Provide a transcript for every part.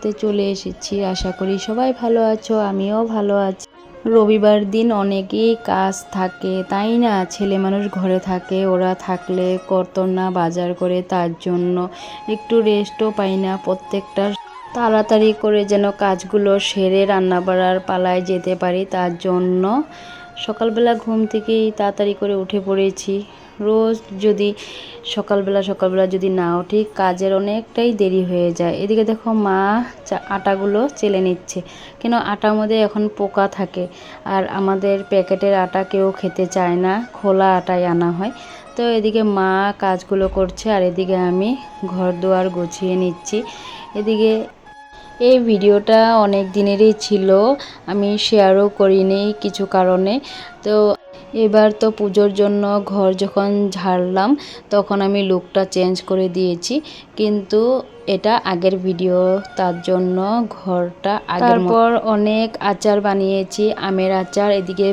ভিডিওতে চলে এসেছি। আশা করি সবাই ভালো আছো, আমিও ভালো আছি। রবিবার দিন অনেকেই কাজ থাকে, তাই না? ছেলে মানুষ ঘরে থাকে, ওরা থাকলে করতো না বাজার করে, তার জন্য একটু রেস্টও পাই না। প্রত্যেকটা তাড়াতাড়ি করে যেন কাজগুলো সেরে রান্না বাড়ার পালায় যেতে পারি, তার জন্য সকালবেলা ঘুম থেকেই তাড়াতাড়ি করে উঠে পড়েছি। রোজ যদি সকালবেলা যদি না উঠি, কাজের অনেকটাই দেরি হয়ে যায়। এদিকে দেখো মা আটাগুলো চেলে নিচ্ছে, কেন আটার মধ্যে এখন পোকা থাকে, আর আমাদের প্যাকেটের আটা কেউ খেতে চায় না, খোলা আটাই আনা হয়। তো এদিকে মা কাজগুলো করছে, আর এদিকে আমি ঘর দুয়ার গুছিয়ে নিচ্ছি। এদিকে এই ভিডিওটা অনেক দিনেরই ছিল, আমি শেয়ারও করিনি কিছু কারণে। তো এবার তো পুজোর জন্য ঘর যখন ঝাড়লাম, তখন আমি লুকটা চেঞ্জ করে দিয়েছি, কিন্তু এটা আগের ভিডিও, তার জন্য ঘরটা তারপর অনেক আচার বানিয়েছি, আমের আচার। এদিকে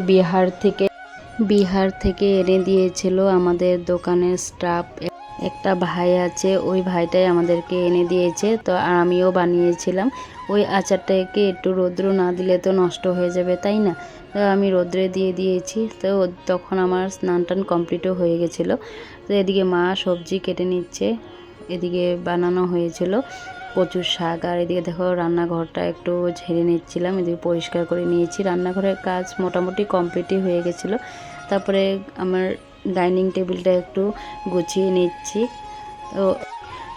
বিহার থেকে এনে দিয়েছিল আমাদের দোকানের স্টাফ, একটা ভাই আছে, ওই ভাইটাই আমাদেরকে এনে দিয়েছে। তো আমিও বানিয়েছিলাম। ওই আচারটাকে একটু রৌদ্র না দিলে তো নষ্ট হয়ে যাবে, তাই না? তো আমি রৌদ্রে দিয়ে দিয়েছি। তো তখন আমার স্নান টান কমপ্লিটও হয়ে গেছিলো। তো এদিকে মা সবজি কেটে নিচ্ছে, এদিকে বানানো হয়েছিল কচুর শাক। আর এদিকে দেখো রান্নাঘরটা একটু ঝেড়ে নিচ্ছিলাম, এদিকে পরিষ্কার করে নিয়েছি। রান্নাঘরের কাজ মোটামুটি কমপ্লিটই হয়ে গেছিলো। তারপরে আমার ডাইনিং টেবিলটা একটু গুছিয়ে নিচ্ছি। তো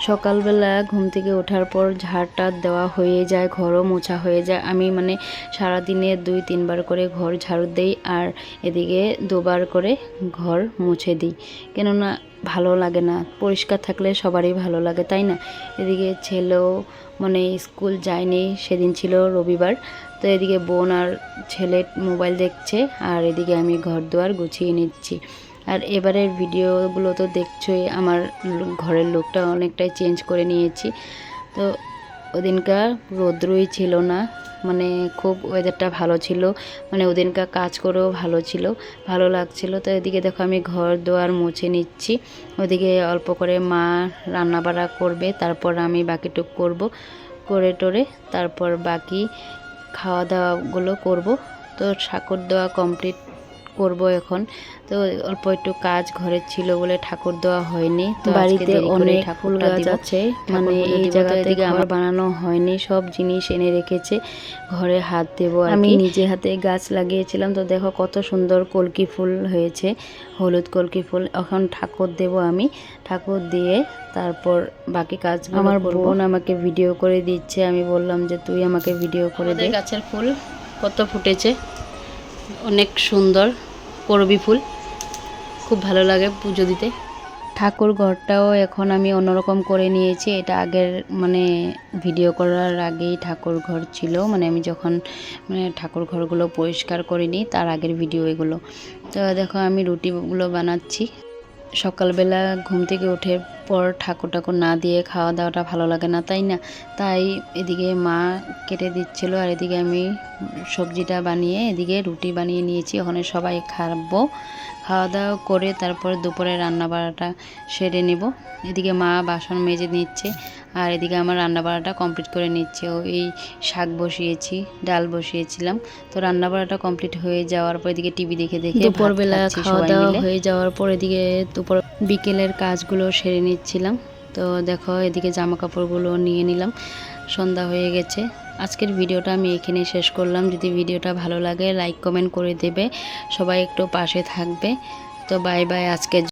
সকালবেলা ঘুম থেকে ওঠার পর ঝাড়টা দেওয়া হয়ে যায়, ঘরও মোছা হয়ে যায়। আমি মানে সারাদিনে 2-3 বার করে ঘর ঝাড়ু দেই, আর এদিকে 2 বার করে ঘর মুছে দিই, কেননা ভালো লাগে না, পরিষ্কার থাকলে সবারই ভালো লাগে, তাই না? এদিকে ছেলেও মানে স্কুল যায়নি, সেদিন ছিল রবিবার। তো এদিকে বোন আর ছেলে মোবাইল দেখছে, আর এদিকে আমি ঘর দুয়ার গুছিয়ে নিচ্ছি। আর এবারের ভিডিওগুলো তো দেখছোই, আমার ঘরের লুকটা অনেকটাই চেঞ্জ করে নিয়েছি। তো ওদিনকার রৌদ্রই ছিল না, মানে খুব ওয়েদারটা ভালো ছিল, মানে ওদিনকার কাজ করেও ভালো ছিল, ভালো লাগছিল। তো এদিকে দেখো আমি ঘর দুয়ার মুছে নিচ্ছি, ওদিকে অল্প করে মা রান্না বাড়া করবে, তারপর আমি বাকিটুক করব, করে টোরে তারপর বাকি খাওয়া দাওয়াগুলো করব। তো ঠাকুর দেওয়া কমপ্লিট করব এখন। তো অল্প একটু কাজ ঘরের ছিল বলে ঠাকুর দেওয়া হয়নি। তো বাড়িতে অনেক ফুল গাছ আছে, মানে এই জায়গাতে ঘর বানানো হয়নি, সব জিনিস এনে রেখেছে, ঘরে হাত দেব। আমি নিজে হাতে গাছ লাগিয়েছিলাম। তো দেখো কত সুন্দর কলকি ফুল হয়েছে, হলুদ কলকি ফুল। এখন ঠাকুর দেব, আমি ঠাকুর দিয়ে তারপর বাকি কাজ। আমার বোন আমাকে ভিডিও করে দিচ্ছে, আমি বললাম যে তুই আমাকে ভিডিও করে দে। গাছের ফুল কত ফুটেছে, অনেক সুন্দর করবি ফুল, খুব ভালো লাগে পুজো দিতে। ঠাকুর ঘরটাও এখন আমি অন্যরকম করে নিয়েছি, এটা আগের মানে ভিডিও করার আগেই ঠাকুর ঘর ছিল, মানে আমি যখন মানে ঠাকুর ঘরগুলো পরিষ্কার করিনি তার আগের ভিডিও এগুলো। তো দেখো আমি রুটিগুলো বানাচ্ছি। সকালবেলা ঘুম থেকে ওঠে পর ঠাকুর না দিয়ে খাওয়া দাওয়াটা ভালো লাগে না, তাই না? তাই এদিকে মা কেটে দিচ্ছিল, আর এদিকে আমি সবজিটা বানিয়ে এদিকে রুটি বানিয়ে নিয়েছি। ওখানে সবাই খাবো, খাওয়া দাওয়া করে তারপর দুপুরে রান্না বাড়াটা সেরে নেব। এদিকে মা বাসন মেজে নিচ্ছে, আর এদিকে আমার রান্না বাড়াটা কমপ্লিট করে নিচ্ছে। এই শাক বসিয়েছি, ডাল বসিয়েছিলাম। তো রান্না বাড়াটা কমপ্লিট হয়ে যাওয়ার পর এদিকে টিভি দেখে দুপুরবেলা খাওয়া দাওয়া হয়ে যাওয়ার পর এদিকে বিকেলের কাজগুলো সেরে নিচ্ছিলাম। তো দেখো এদিকে জামা কাপড়গুলো নিয়ে নিলাম, সন্ধ্যা হয়ে গেছে। আজকের ভিডিওটা আমি এখানে শেষ করলাম। যদি ভিডিওটা ভালো লাগে লাইক কমেন্ট করে দেবে, সবাই একটু পাশে থাকবে। তো বাই বাই আজকে।